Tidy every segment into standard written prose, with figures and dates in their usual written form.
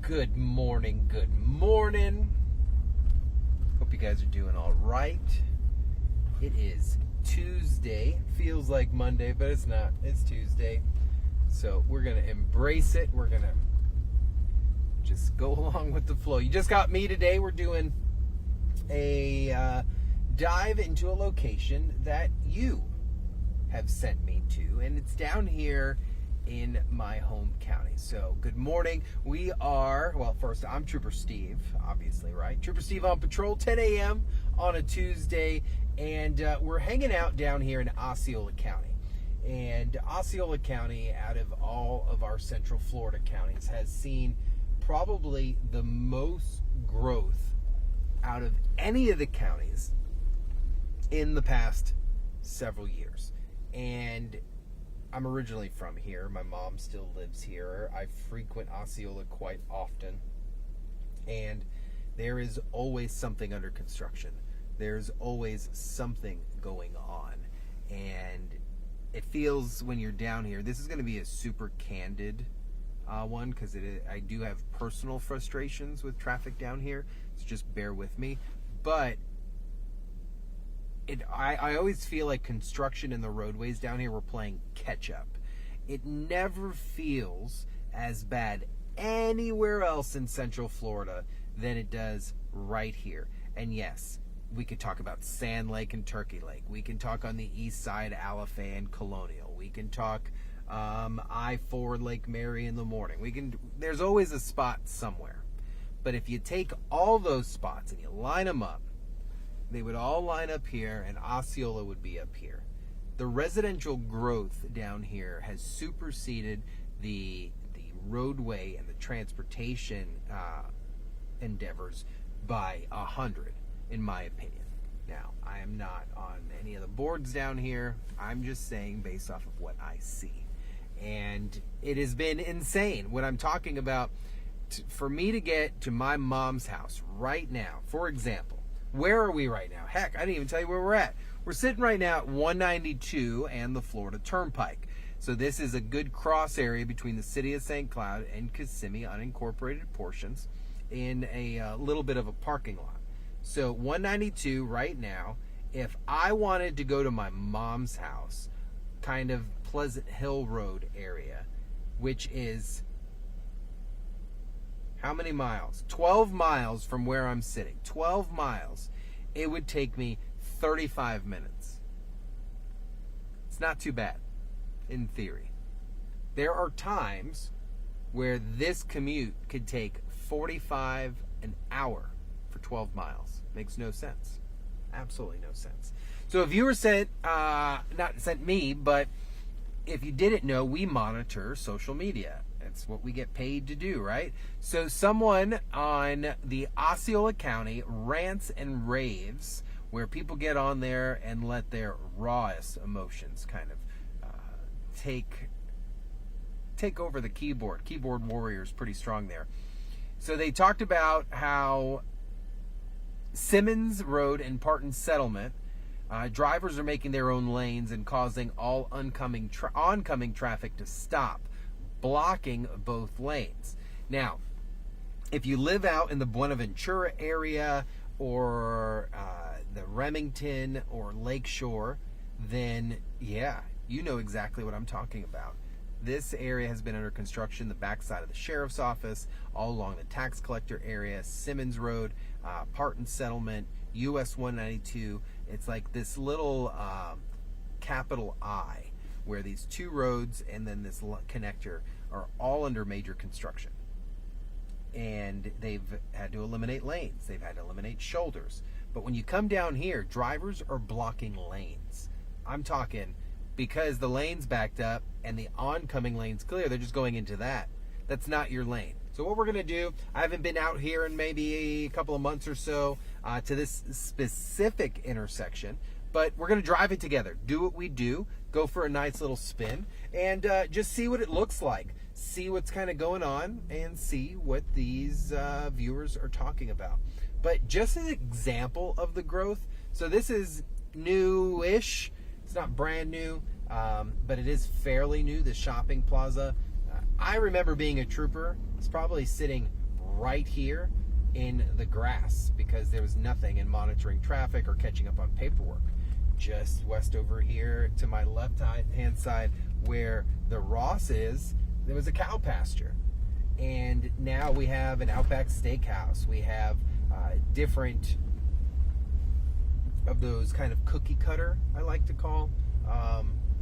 Good morning, good morning. Hope you guys are doing all right. It is Tuesday. Feels like Monday, but it's not. It's Tuesday. So we're going to embrace it. We're going to just go along with the flow. You just got me today. We're doing a dive into a location that you have sent me to, and it's down here in my home county. So good morning. We are, well, first, I'm Trooper Steve, obviously, right? Trooper Steve on patrol, 10 a.m. on a Tuesday, and we're hanging out down here in Osceola County. And Osceola County, out of all of our Central Florida counties, has seen probably the most growth out of any of the counties in the past several years. And I'm originally from here. My mom still lives here. I frequent Osceola quite often. And there is always something under construction. There's always something going on. And it feels when you're down here, this is going to be a super candid one, because I do have personal frustrations with traffic down here. So just bear with me. But I always feel like construction in the roadways down here, we're playing catch up. It never feels as bad anywhere else in Central Florida than it does right here. And yes, we could talk about Sand Lake and Turkey Lake. We can talk on the east side, Alafay and Colonial. We can talk I-4 Lake Mary in the morning. There's always a spot somewhere. But if you take all those spots and you line them up, they would all line up here, and Osceola would be up here. The residential growth down here has superseded the roadway and the transportation endeavors by 100, in my opinion. Now, I am not on any of the boards down here. I'm just saying based off of what I see. And it has been insane. What I'm talking about, for me to get to my mom's house right now, for example, where are we right now? Heck, I didn't even tell you where we're at. We're sitting right now at 192 and the Florida Turnpike. So this is a good cross area between the city of St. Cloud and Kissimmee unincorporated portions in a little bit of a parking lot. So 192 right now. If I wanted to go to my mom's house, kind of Pleasant Hill Road area, which is how many miles? 12 miles from where I'm sitting. 12 miles. It would take me 35 minutes. It's not too bad, in theory. There are times where this commute could take 45 an hour for 12 miles. Makes no sense. Absolutely no sense. So if you were not sent me, but if you didn't know, we monitor social media. That's what we get paid to do, right? So someone on the Osceola County rants and raves, where people get on there and let their rawest emotions kind of take over the keyboard. Keyboard warriors pretty strong there. So they talked about how Simmons Road and Partin settlement, drivers are making their own lanes and causing all oncoming traffic to stop, blocking both lanes. Now, if you live out in the Buenaventura area or the Remington or Lakeshore, then yeah, you know exactly what I'm talking about. This area has been under construction, the backside of the sheriff's office, all along the tax collector area, Simmons Road, Partin settlement, US 192. It's like this little capital I, where these two roads and then this connector are all under major construction. And they've had to eliminate lanes. They've had to eliminate shoulders. But when you come down here, drivers are blocking lanes. I'm talking because the lane's backed up and the oncoming lane's clear, they're just going into that. That's not your lane. So what we're going to do, I haven't been out here in maybe a couple of months or so to this specific intersection, but we're going to drive it together. Do what we do. Go for a nice little spin and just see what it looks like. See what's kind of going on and see what these viewers are talking about. But just an example of the growth. So this is new-ish. It's not brand new, but it is fairly new, the shopping plaza. I remember being a trooper. It's probably sitting right here in the grass because there was nothing in monitoring traffic or catching up on paperwork. Just west over here to my left hand side where the Ross is, there was a cow pasture. And now we have an Outback Steakhouse. We have different of those kind of cookie cutter, I like to call,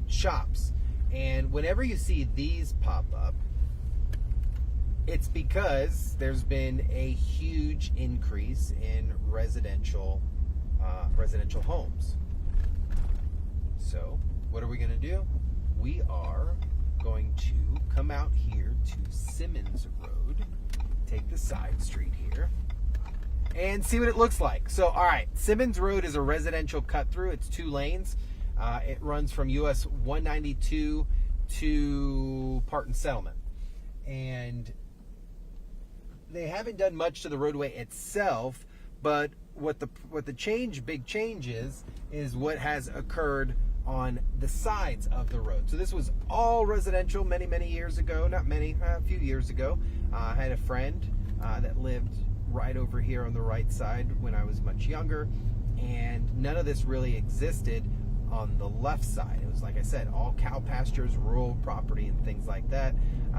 shops. And whenever you see these pop up, it's because there's been a huge increase in residential homes. So what are we going to do? We are going to come out here to Simmons Road, take the side street here, and see what it looks like. So, all right, Simmons Road is a residential cut through. It's 2 lanes. It runs from US 192 to Partin Settlement. And they haven't done much to the roadway itself, but what the big change is what has occurred on the sides of the road. So this was all residential many years ago. Not many, a few years ago. I had a friend that lived right over here on the right side when I was much younger, and none of this really existed on the left side. It was, like I said, all cow pastures, rural property, and things like that.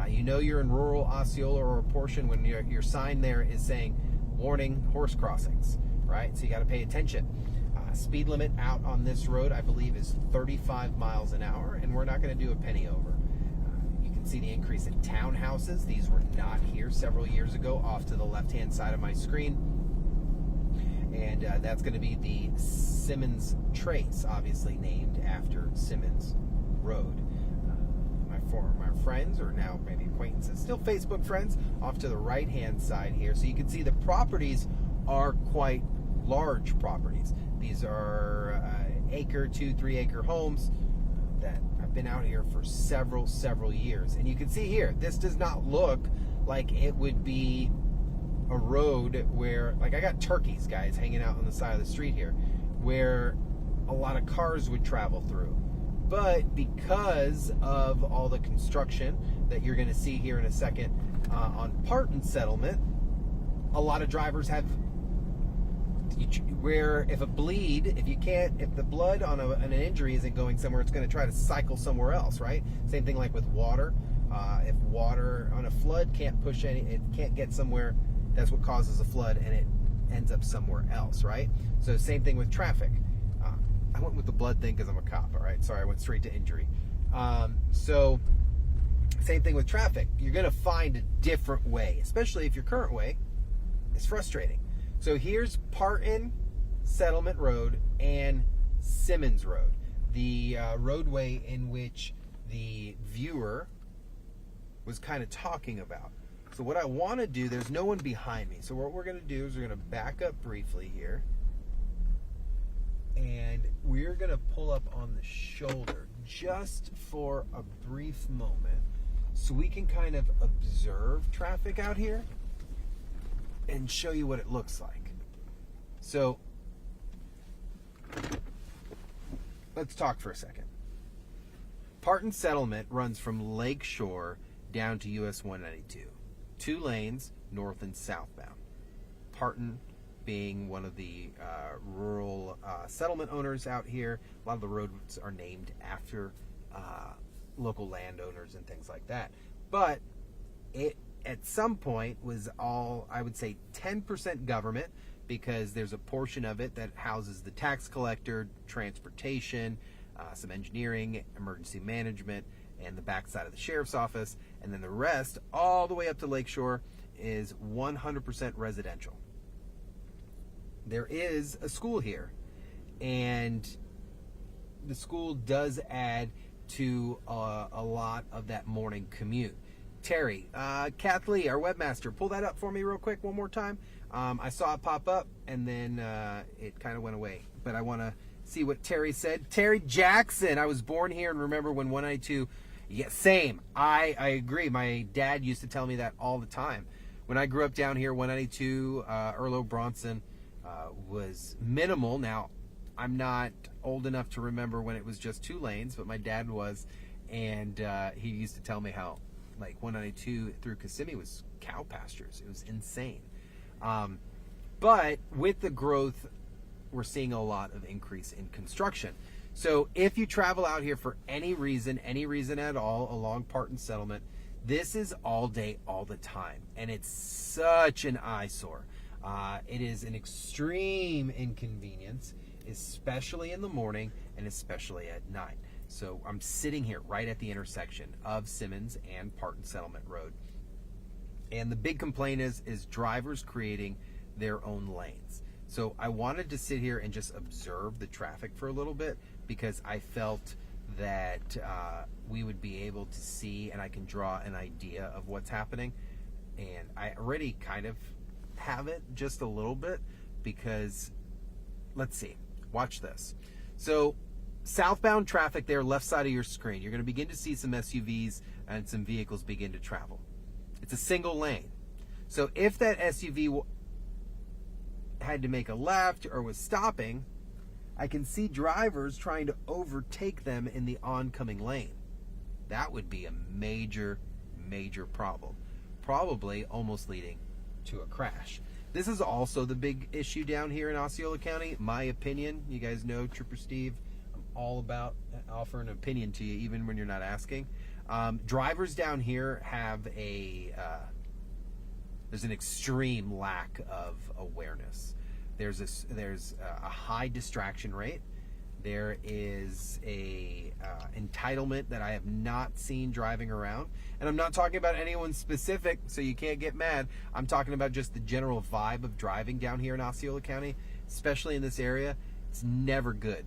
You know you're in rural Osceola or a portion when your sign there is saying warning horse crossings, right? So you got to pay attention. Speed limit out on this road, I believe, is 35 miles an hour, and we're not going to do a penny over. You can see the increase in townhouses. These were not here several years ago, off to the left-hand side of my screen. And that's going to be the Simmons Trace, obviously named after Simmons Road. My former friends, or now maybe acquaintances, still Facebook friends, off to the right-hand side here. So you can see the properties are quite large properties. These are 2-3 acre homes that have been out here for several years. And you can see here, this does not look like it would be a road where, like, I got turkeys, guys, hanging out on the side of the street here, where a lot of cars would travel through. But because of all the construction that you're going to see here in a second on Partin Settlement, a lot of drivers have, where if the blood on an injury isn't going somewhere, it's going to try to cycle somewhere else, right? Same thing like with water. If water on a flood can't get somewhere, that's what causes a flood, and it ends up somewhere else, right? So same thing with traffic. I went with the blood thing because I'm a cop, all right? Sorry, I went straight to injury. So same thing with traffic. You're going to find a different way, especially if your current way is frustrating. So here's Partin Settlement Road and Simmons Road, the roadway in which the viewer was kind of talking about. So what I want to do, there's no one behind me. So what we're going to do is we're going to back up briefly here. And we're going to pull up on the shoulder just for a brief moment so we can kind of observe traffic out here and show you what it looks like. So let's talk for a second. Partin Settlement runs from Lakeshore down to US 192. 2 lanes, north and southbound. Partin being one of the rural settlement owners out here. A lot of the roads are named after local landowners and things like that. But it, at some point, was all, I would say, 10% government, because there's a portion of it that houses the tax collector, transportation, some engineering, emergency management, and the backside of the sheriff's office. And then the rest, all the way up to Lakeshore, is 100% residential. There is a school here, and the school does add to a lot of that morning commute. Terry, Kathleen, our webmaster, pull that up for me real quick one more time. I saw it pop up, and then it kind of went away. But I want to see what Terry said. Terry Jackson, I was born here and remember when 192, yeah, same. I agree. My dad used to tell me that all the time. When I grew up down here, 192, Earlo Bronson was minimal. Now, I'm not old enough to remember when it was just 2 lanes, but my dad was, and he used to tell me how like 192 through Kissimmee was cow pastures. It was insane. But with the growth, we're seeing a lot of increase in construction. So if you travel out here for any reason at all along Partin Settlement, this is all day, all the time. And it's such an eyesore. It is an extreme inconvenience, especially in the morning and especially at night. So I'm sitting here right at the intersection of Simmons and Partin Settlement Road. And the big complaint is drivers creating their own lanes. So I wanted to sit here and just observe the traffic for a little bit, because I felt that we would be able to see, and I can draw an idea of what's happening. And I already kind of have it just a little bit, because let's see, watch this. So southbound traffic there, left side of your screen, you're going to begin to see some SUVs and some vehicles begin to travel. It's a single lane. So if that SUV had to make a left or was stopping, I can see drivers trying to overtake them in the oncoming lane. That would be a major, major problem. Probably almost leading to a crash. This is also the big issue down here in Osceola County. My opinion, you guys know Trooper Steve, I'm all about offering an opinion to you even when you're not asking. Drivers down here have there's an extreme lack of awareness. There's a high distraction rate. There is a entitlement that I have not seen driving around. And I'm not talking about anyone specific, so you can't get mad. I'm talking about just the general vibe of driving down here in Osceola County, especially in this area. It's never good.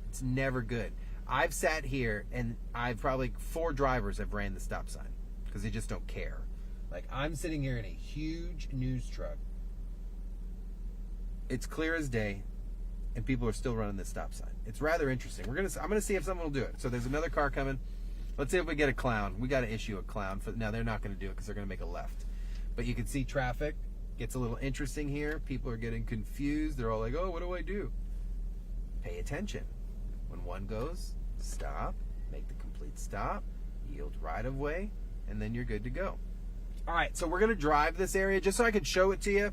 It's never good. I've sat here and I've probably 4 drivers have ran the stop sign because they just don't care. Like, I'm sitting here in a huge news truck. It's clear as day, and people are still running this stop sign. It's rather interesting. I'm gonna see if someone will do it. So there's another car coming. Let's see if we get a clown. We got to issue a clown. No, they're not going to do it because they're going to make a left. But you can see traffic gets a little interesting here. People are getting confused. They're all like, "Oh, what do I do?" Pay attention. When one goes, stop, make the complete stop, yield right of way, and then you're good to go. All right, so we're going to drive this area just so I can show it to you.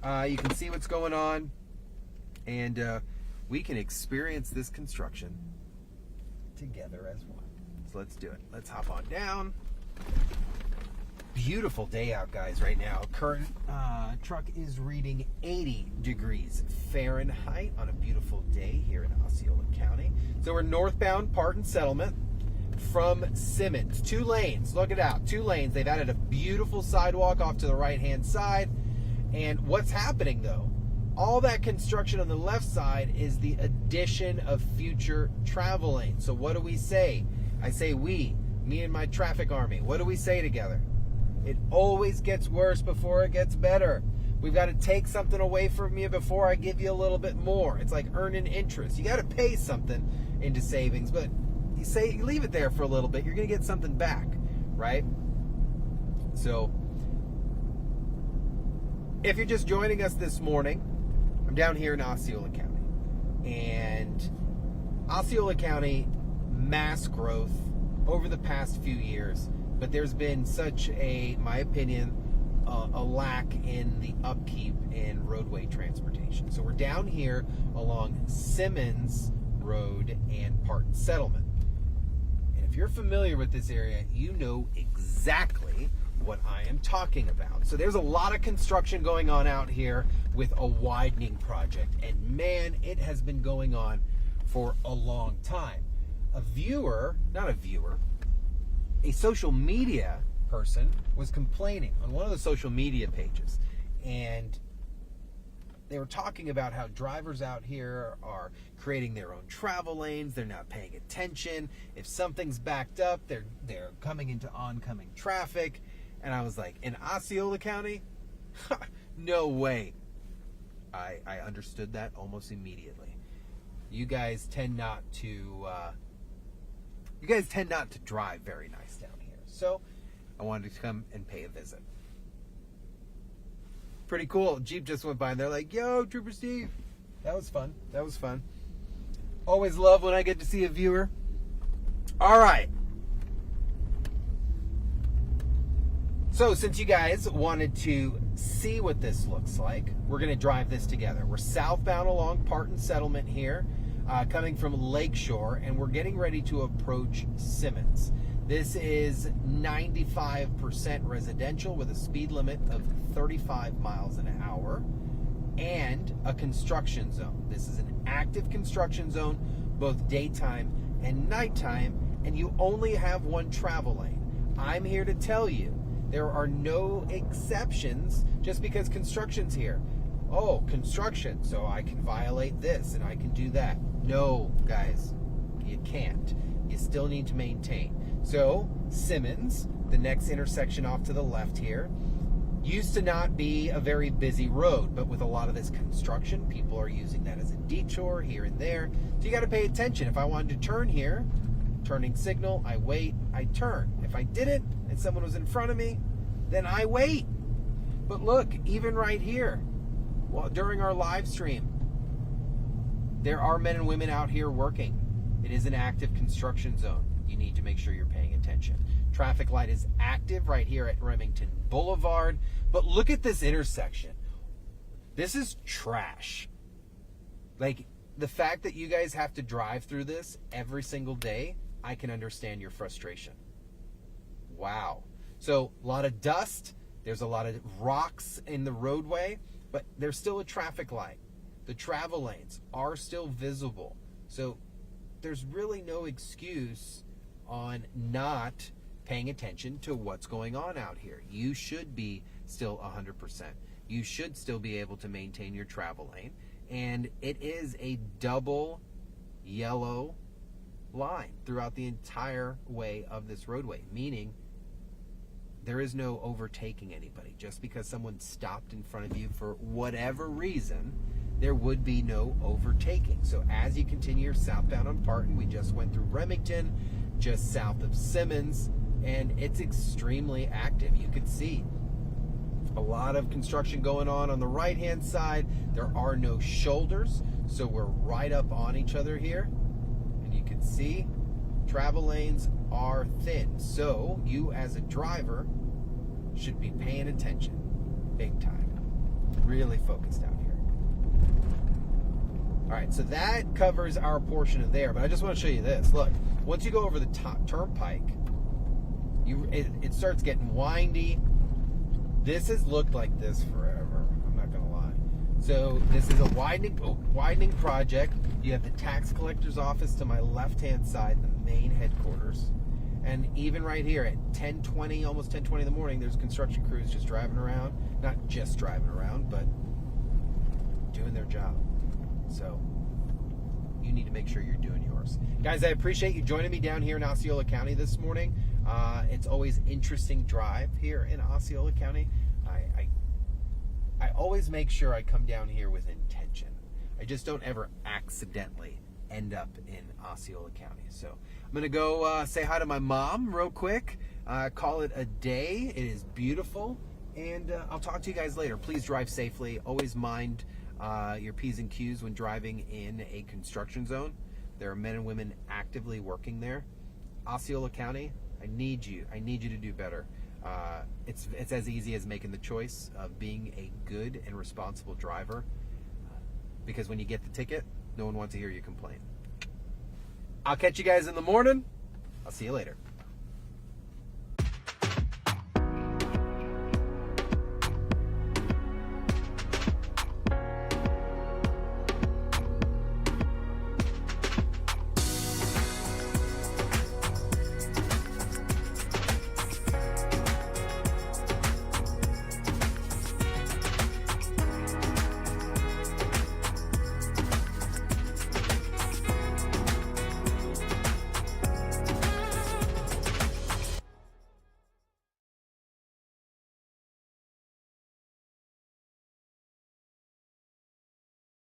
You can see what's going on, and we can experience this construction together as one. So let's do it. Let's hop on down. Beautiful day out, guys, right now. Current truck is reading 80 degrees Fahrenheit on a beautiful day here in Osceola County. So we're northbound Partin Settlement from Simmons. 2 lanes. Look it out. 2 lanes. They've added a beautiful sidewalk off to the right-hand side. And what's happening, though? All that construction on the left side is the addition of future travel lanes. So what do we say? I say we, me and my traffic army. What do we say together? It always gets worse before it gets better. We've got to take something away from you before I give you a little bit more. It's like earning interest. You got to pay something into savings, but you leave it there for a little bit, you're going to get something back, right? So if you're just joining us this morning, I'm down here in Osceola County. And Osceola County, mass growth over the past few years, but there's been such my opinion, a lack in the upkeep in roadway transportation. So we're down here along Simmons Road and Partin Settlement. And if you're familiar with this area, you know exactly what I am talking about. So there's a lot of construction going on out here with a widening project. And man, it has been going on for a long time. A social media person was complaining on one of the social media pages, and they were talking about how drivers out here are creating their own travel lanes. They're not paying attention. If something's backed up, they're coming into oncoming traffic. And I was like, in Osceola County? No way. I understood that almost immediately. You guys tend not to drive very nice down here. So I wanted to come and pay a visit. Pretty cool. Jeep just went by and they're like, "Yo, Trooper Steve." That was fun. Always love when I get to see a viewer. All right. So since you guys wanted to see what this looks like, we're going to drive this together. We're southbound along Partin Settlement here, coming from Lakeshore, and we're getting ready to approach Simmons. This is 95% residential with a speed limit of 35 miles an hour and a construction zone. This is an active construction zone, both daytime and nighttime, and you only have one travel lane. I'm here to tell you, there are no exceptions just because construction's here. Oh, construction, so I can violate this and I can do that. No, guys, you can't. You still need to maintain. So, Simmons, the next intersection off to the left here, used to not be a very busy road, but with a lot of this construction, people are using that as a detour here and there. So you got to pay attention. If I wanted to turn here, turning signal, I wait, I turn. If I didn't and someone was in front of me, then I wait. But look, even right here, well, during our live stream, there are men and women out here working. It is an active construction zone. You need to make sure you're paying attention. Traffic light is active right here at Remington Boulevard. But look at this intersection. This is trash. Like, the fact that you guys have to drive through this every single day, I can understand your frustration. Wow. So, a lot of dust. There's a lot of rocks in the roadway, but there's still a traffic light. The travel lanes are still visible. So, there's really no excuse on not paying attention to what's going on out here. You should be still 100%. You should still be able to maintain your travel lane. And it is a double yellow line throughout the entire way of this roadway, meaning there is no overtaking anybody. Just because someone stopped in front of you for whatever reason, there would be no overtaking. So as you continue southbound on Partin, we just went through Remington, just south of Simmons, and it's extremely active. You can see a lot of construction going on the right-hand side. There are no shoulders, so we're right up on each other here. And you can see travel lanes are thin. So you as a driver should be paying attention big time. Really focused out here. All right, so that covers our portion of there, but I just want to show you this. Look, once you go over the top turnpike, it starts getting windy. This has looked like this forever. I'm not gonna lie. So this is a widening project. You have the tax collector's office to my left-hand side, the main headquarters, and even right here at 10:20, almost 10:20 in the morning, there's construction crews just driving around. Not just driving around, but doing their job. So you need to make sure you're doing yours. Guys, I appreciate you joining me down here in Osceola County this morning. It's always interesting drive here in Osceola County. I always make sure I come down here with intention. I just don't ever accidentally end up in Osceola County. So I'm going to go say hi to my mom real quick, call it a day. It is beautiful, and I'll talk to you guys later. Please drive safely. Always mind your P's and Q's when driving in a construction zone. There are men and women actively working there. Osceola County, I need you to do better. It's as easy as making the choice of being a good and responsible driver, because when you get the ticket, no one wants to hear you complain. I'll catch you guys in the morning. I'll see you later.